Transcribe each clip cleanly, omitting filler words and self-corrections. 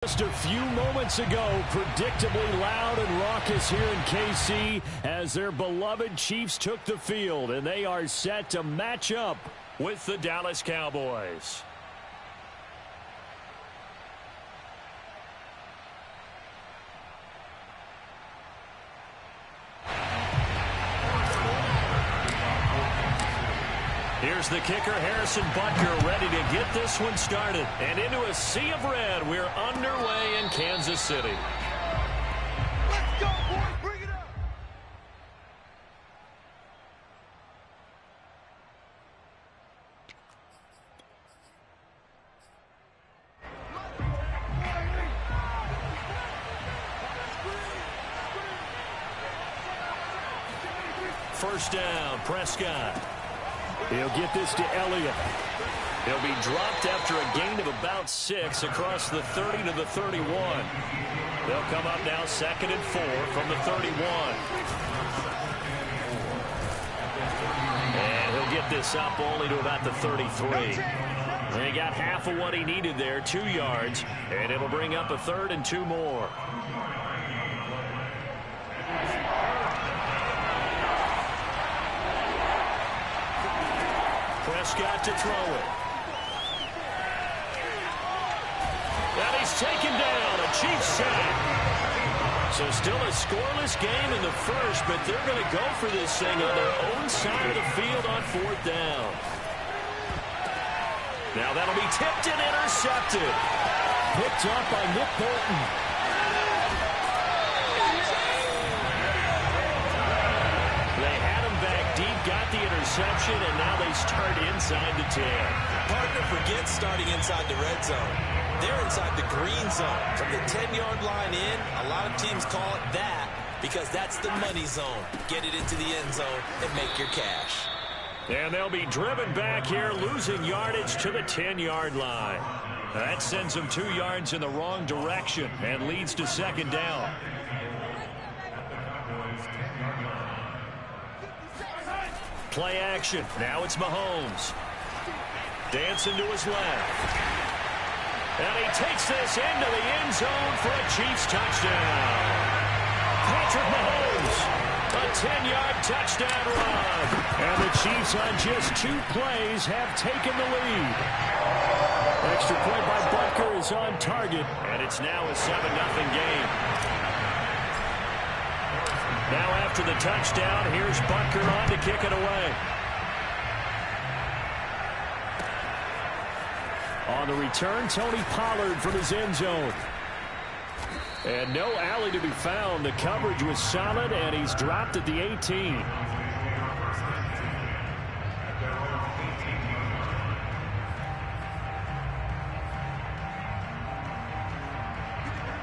Just a few moments ago, predictably loud and raucous here in KC as their beloved Chiefs took the field, and they are set to match up with the Dallas Cowboys. Here's the kicker, Harrison Butker, ready to get this one started. And into a sea of red, we're underway in Kansas City. Let's go, boys. Bring it up. First down, Prescott. He'll get this to Elliott. He'll be dropped after a gain of about 6 across the 30 to the 31. They'll come up now 2nd and 4 from the 31. And he'll get this up only to about the 33. And he got half of what he needed there, 2 yards, and it'll bring up a 3rd and 2 more. Prescott to throw it. And he's taken down, a Chiefs sack. So still a scoreless game in the first, but they're going to go for this thing on their own side of the field on 4th down. Now that'll be tipped and intercepted. Picked up by Nick Bolton. They had him back deep, got the interception, and now they start inside the 10. Partner forgets starting inside the red zone. They're inside the green zone. From the 10-yard line in, a lot of teams call it that because that's the money zone. Get it into the end zone and make your cash. And they'll be driven back here, losing yardage to the 10-yard line. That sends them 2 yards in the wrong direction and leads to 2nd down. Play action. Now it's Mahomes. Dancing to his left. And he takes this into the end zone for a Chiefs touchdown. Patrick Mahomes, a 10-yard touchdown run. And the Chiefs on just 2 plays have taken the lead. Extra point by Butker is on target, and it's now a 7-0 game. Now after the touchdown, here's Butker on to kick it away. On the return, Tony Pollard from his end zone. And no alley to be found. The coverage was solid, and he's dropped at the 18.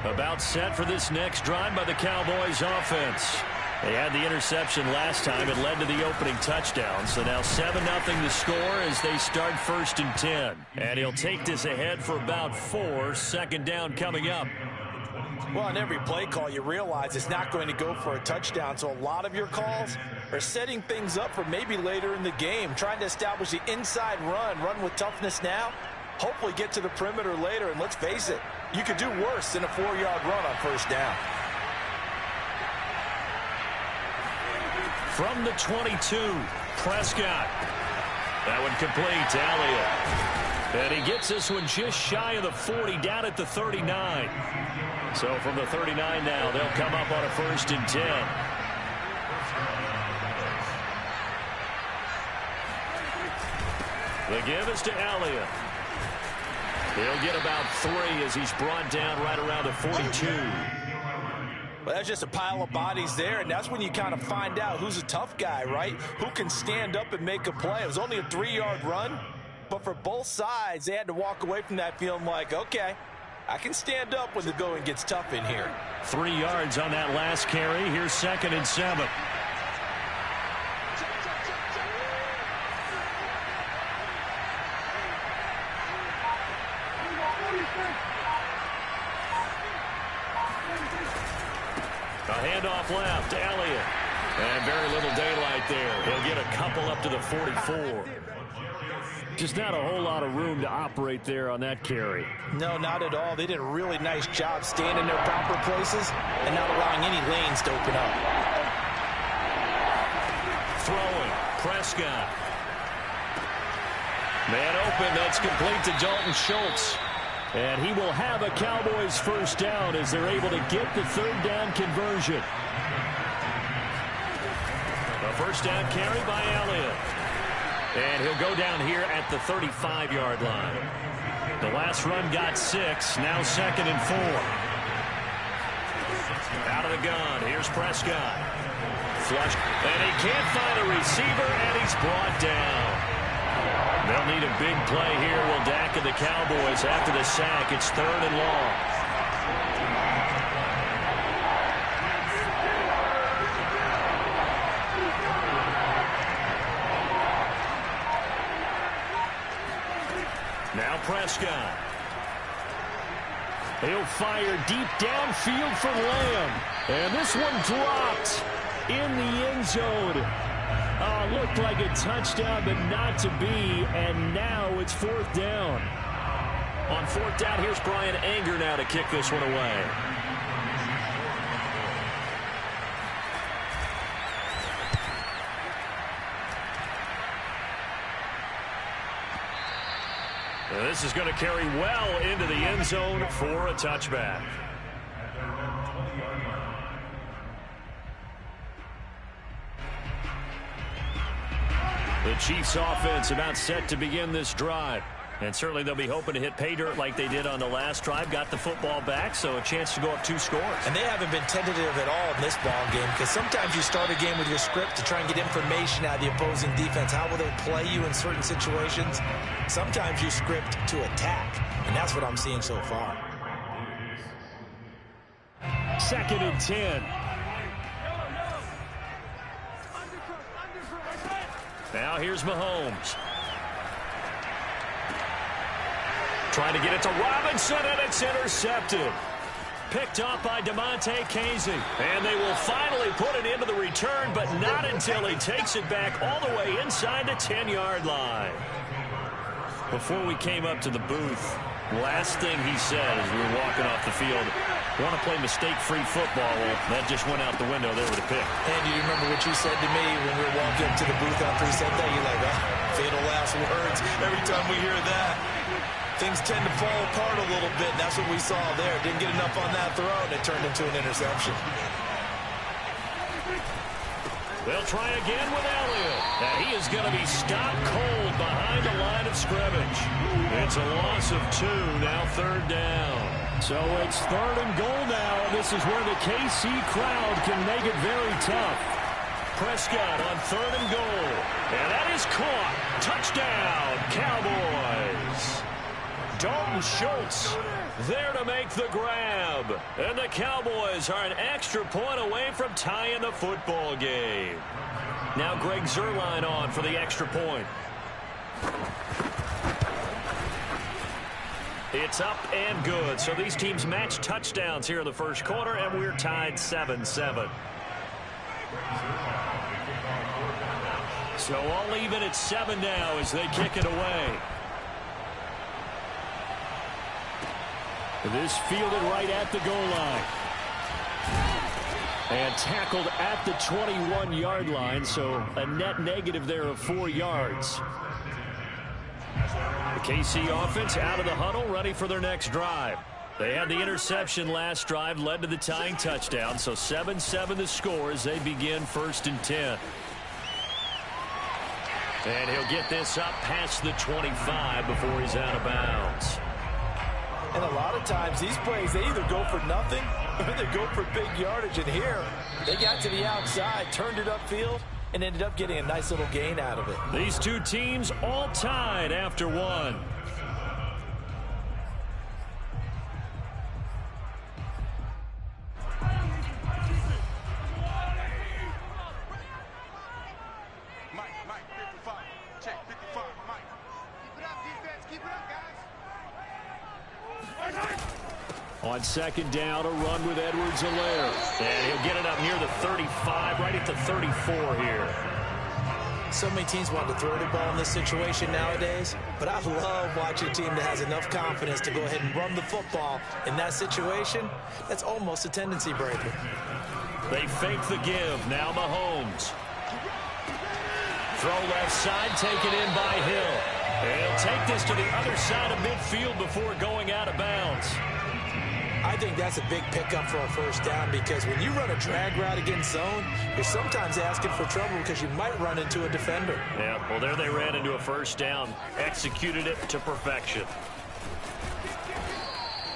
About set for this next drive by the Cowboys offense. They had the interception last time. It led to the opening touchdown. So now 7-0 the score as they start 1st and 10. And he'll take this ahead for about 4. 2nd down coming up. Well, on every play call, you realize it's not going to go for a touchdown. So a lot of your calls are setting things up for maybe later in the game. Trying to establish the inside run with toughness now. Hopefully get to the perimeter later. And let's face it, you could do worse than a 4-yard run on 1st down. From the 22, Prescott. That one complete to Elliott. And he gets this one just shy of the 40, down at the 39. So from the 39 now, they'll come up on a 1st and 10. The give is to Elliott. He'll get about 3 as he's brought down right around the 42. Well, that's just a pile of bodies there, and that's when you kind of find out who's a tough guy, right? Who can stand up and make a play. It was only a 3-yard run, but for both sides, they had to walk away from that feeling like, okay, I can stand up when the going gets tough in here. 3 yards on that last carry. Here's 2nd and 7. A handoff left to Elliott. And very little daylight there. He'll get a couple up to the 44. Just not a whole lot of room to operate there on that carry. No, not at all. They did a really nice job staying in their proper places and not allowing any lanes to open up. Throwing, Prescott. Man open, that's complete to Dalton Schultz. And he will have a Cowboys first down as they're able to get the third down conversion. A first down carry by Elliott. And he'll go down here at the 35-yard line. The last run got 6, now 2nd and 4. Out of the gun, here's Prescott. Flush, and he can't find a receiver, and he's brought down. They'll need a big play here, will Dak and the Cowboys after the sack. It's 3rd and long. Now Prescott. He'll fire deep downfield for Lamb. And this one dropped in the end zone. Looked like a touchdown, but not to be. And now it's 4th down. On 4th down, here's Brian Anger now to kick this one away. This is going to carry well into the end zone for a touchback. The Chiefs offense about set to begin this drive. And certainly they'll be hoping to hit pay dirt like they did on the last drive. Got the football back, so a chance to go up 2 scores. And they haven't been tentative at all in this ball game, because sometimes you start a game with your script to try and get information out of the opposing defense. How will they play you in certain situations? Sometimes you script to attack, and that's what I'm seeing so far. 2nd and 10. Now here's Mahomes. Trying to get it to Robinson, and it's intercepted. Picked up by DeMonte Casey. And they will finally put it into the return, but not until he takes it back all the way inside the 10-yard line. Before we came up to the booth, last thing he said as we were walking off the field, want to play mistake-free football. Well, that just went out the window there with a pick. And you remember what you said to me when we were walking up to the booth after he said that? You're like, fatal last words. Every time we hear that, things tend to fall apart a little bit, and that's what we saw there. Didn't get enough on that throw, and it turned into an interception. They'll try again with Elliott. And he is going to be stopped cold behind the line of scrimmage. It's a loss of 2, now 3rd down. So it's 3rd and goal now, and this is where the KC crowd can make it very tough. Prescott on 3rd and goal. And that is caught. Touchdown, Cowboys. Dalton Schultz there to make the grab. And the Cowboys are an extra point away from tying the football game. Now Greg Zuerlein on for the extra point. It's up and good. So these teams match touchdowns here in the first quarter, and we're tied 7-7. So all even at 7 now as they kick it away. This fielded right at the goal line. And tackled at the 21-yard line, so a net negative there of 4 yards. The KC offense out of the huddle, ready for their next drive. They had the interception last drive, led to the tying touchdown, so 7-7 the score as they begin 1st and 10. And he'll get this up past the 25 before he's out of bounds. And a lot of times these plays, they either go for nothing or they go for big yardage. And here, they got to the outside, turned it upfield, and ended up getting a nice little gain out of it. These two teams all tied after 1. Mike, 55. Check, 55, Mike. Keep it up, defense. Keep it up, guys. On 2nd down, a run with Edwards-Helaire. And he'll get it up near the 35, right at the 34 here. So many teams want to throw the ball in this situation nowadays, but I love watching a team that has enough confidence to go ahead and run the football. In that situation, that's almost a tendency breaker. They fake the give. Now Mahomes. Throw left side, taken in by Hill. And he'll take this to the other side of midfield before going out of bounds. I think that's a big pickup for a first down because when you run a drag route against zone, you're sometimes asking for trouble because you might run into a defender. Yeah, well, there they ran into a first down. Executed it to perfection.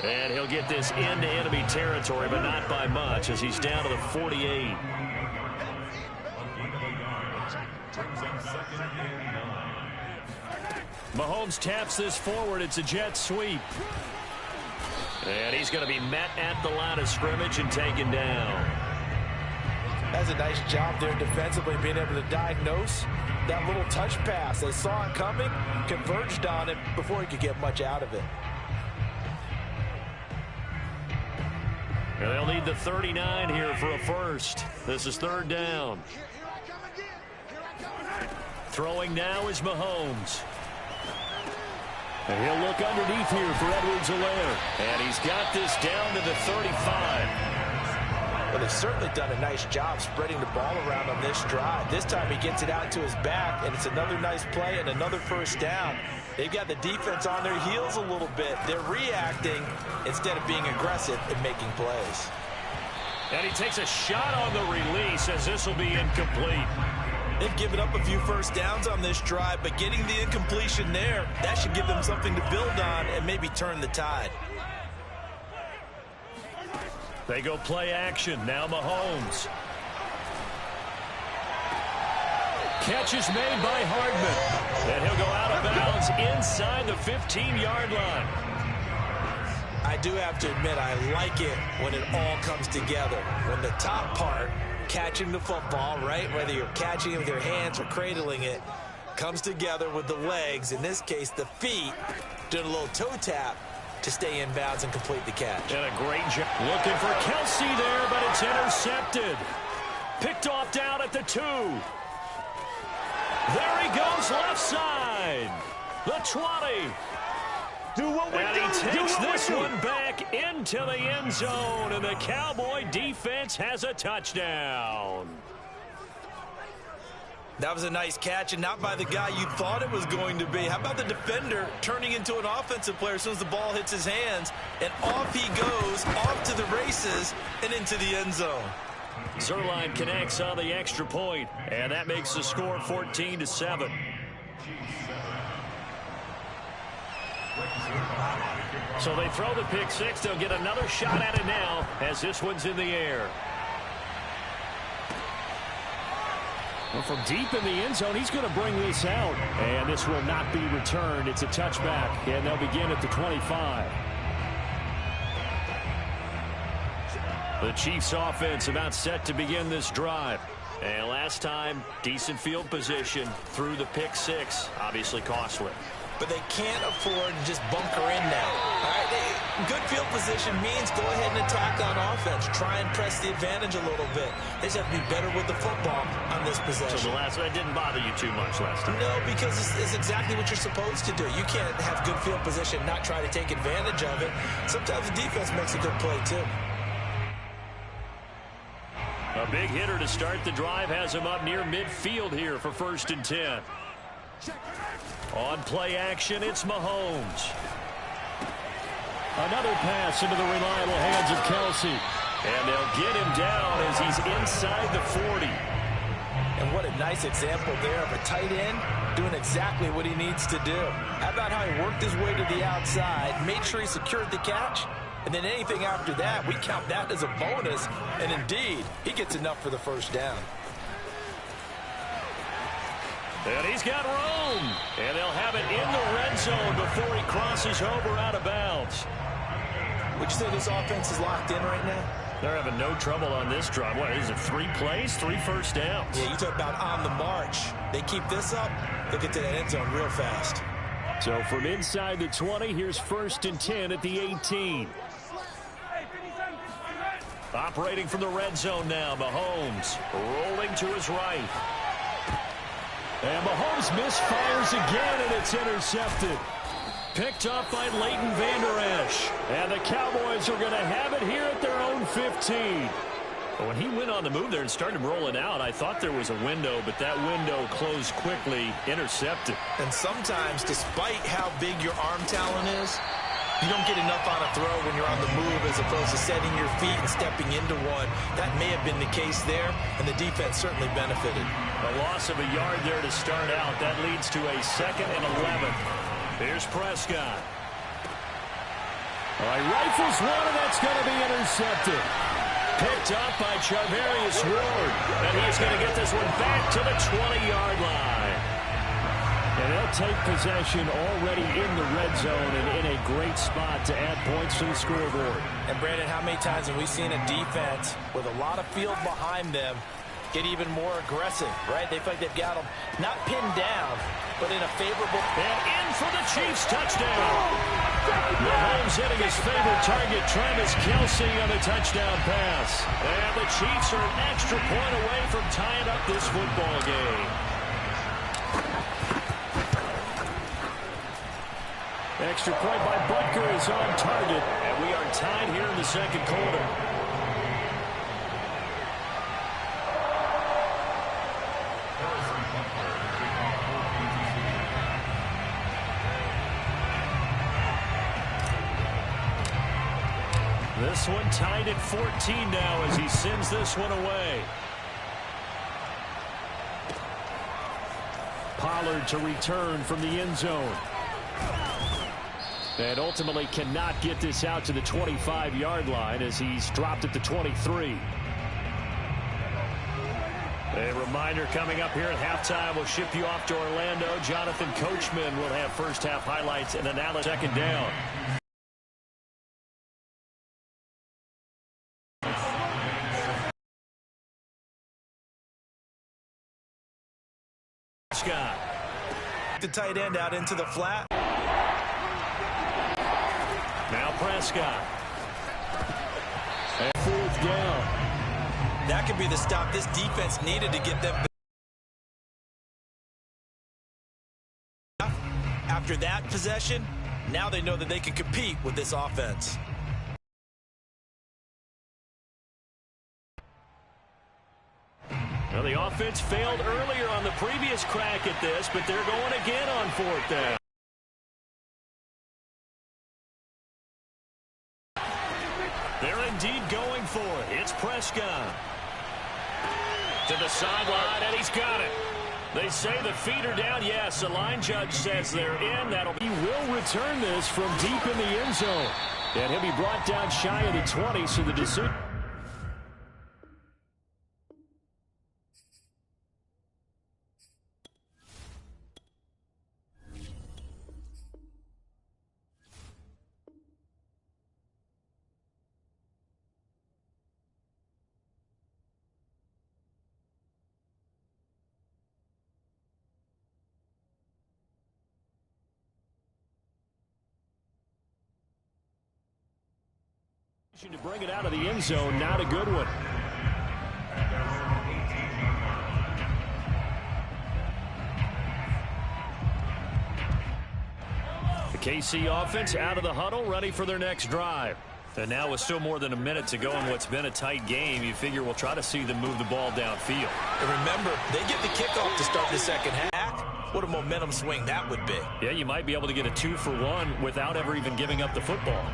And he'll get this into enemy territory, but not by much as he's down to the 48. Mahomes taps this forward. It's a jet sweep. And he's going to be met at the line of scrimmage and taken down. That's a nice job there defensively, being able to diagnose that little touch pass. They saw it coming, converged on it before he could get much out of it. And they'll need the 39 here for a first. This is third down. Throwing now is Mahomes. And he'll look underneath here for Edwards-Helaire. And he's got this down to the 35. Well, they've certainly done a nice job spreading the ball around on this drive. This time he gets it out to his back, and it's another nice play and another first down. They've got the defense on their heels a little bit. They're reacting instead of being aggressive and making plays. And he takes a shot on the release as this will be incomplete. They've given up a few first downs on this drive, but getting the incompletion there, that should give them something to build on and maybe turn the tide. They go play action. Now Mahomes. Catch is made by Hardman. And he'll go out of bounds inside the 15-yard line. I do have to admit, I like it when it all comes together. When the top part, catching the football, right, whether you're catching it with your hands or cradling it, comes together with the legs, in this case the feet, doing a little toe tap to stay in bounds and complete the catch. And a great job. Looking for Kelsey there, but it's intercepted. Picked off down at the 2. There he goes left side. The 20. And he takes this one back into the end zone, and the Cowboy defense has a touchdown. That was a nice catch, and not by the guy you thought it was going to be. How about the defender turning into an offensive player as soon as the ball hits his hands, and off he goes, off to the races, and into the end zone. Zerline connects on the extra point, and that makes the score 14-7. So they throw the pick six. They'll get another shot at it now as this one's in the air. Well, from deep in the end zone, he's going to bring this out. And this will not be returned. It's a touchback, and they'll begin at the 25. The Chiefs offense about set to begin this drive. And last time, decent field position through the pick six. Obviously costly. But they can't afford to just bunker in now. All right, good field position means go ahead and attack on offense. Try and press the advantage a little bit. They just have to be better with the football on this possession. So the last one didn't bother you too much last time. No, because it's exactly what you're supposed to do. You can't have good field position and not try to take advantage of it. Sometimes the defense makes a good play too. A big hitter to start the drive has him up near midfield here for 1st and 10. On play action, it's Mahomes. Another pass into the reliable hands of Kelsey. And they'll get him down as he's inside the 40. And what a nice example there of a tight end doing exactly what he needs to do. How about how he worked his way to the outside, made sure he secured the catch, and then anything after that, we count that as a bonus. And indeed, he gets enough for the first down. And he's got room. And they'll have it in the red zone before he crosses over out of bounds. Would you say this offense is locked in right now? They're having no trouble on this drive. What is it, 3 plays, 3 first downs? Yeah, you talk about on the march. They keep this up, they'll get to that end zone real fast. So from inside the 20, here's 1st and 10 at the 18. Operating from the red zone now, Mahomes rolling to his right. And Mahomes misfires again, and it's intercepted. Picked up by Leighton Vander Esch. And the Cowboys are going to have it here at their own 15. But when he went on the move there and started rolling out, I thought there was a window, but that window closed quickly, intercepted. And sometimes, despite how big your arm talent is, you don't get enough on a throw when you're on the move as opposed to setting your feet and stepping into one. That may have been the case there, and the defense certainly benefited. A loss of a yard there to start out. That leads to a 2nd and 11. Here's Prescott. All right, rifles one, and that's going to be intercepted. Picked up by Charvarius Ward. And he's going to get this one back to the 20-yard line. And they'll take possession already in the red zone and in a great spot to add points to the scoreboard. And, Brandon, how many times have we seen a defense with a lot of field behind them get even more aggressive, right? They feel like they've got them not pinned down, but in a favorable... And in for the Chiefs touchdown. Mahomes hitting his favorite target, Travis Kelce, on the touchdown pass. And the Chiefs are an extra point away from tying up this football game. Extra point by Butker is on target, and we are tied here in the second quarter. This one tied at 14 now as he sends this one away. Pollard to return from the end zone. And ultimately cannot get this out to the 25-yard line as he's dropped at the 23. A reminder coming up here at halftime. We'll ship you off to Orlando. Jonathan Coachman will have first-half highlights and analysis. Second down. Scott. The tight end out into the flat. Now Prescott. And 4th down. That could be the stop this defense needed to get them. After that possession, now they know that they can compete with this offense. Well, the offense failed earlier on the previous crack at this, but they're going again on 4th down. They're indeed going for it. It's Prescott. To the sideline, and he's got it. They say the feet are down. Yes, the line judge says they're in. He will return this from deep in the end zone. And he'll be brought down shy of the 20, so the decision. To bring it out of the end zone, not a good one. The KC offense out of the huddle, ready for their next drive. And now with still more than a minute to go in what's been a tight game, you figure we'll try to see them move the ball downfield. And remember, they get the kickoff to start the second half. What a momentum swing that would be. Yeah, you might be able to get a 2-for-1 without ever even giving up the football.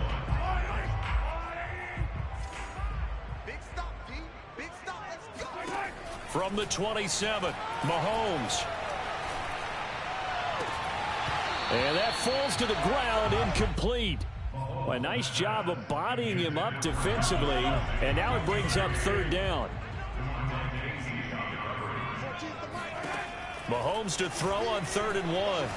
From the 27, Mahomes. And that falls to the ground, incomplete. A nice job of bodying him up defensively, and now it brings up 3rd down. Mahomes to throw on 3rd and 1.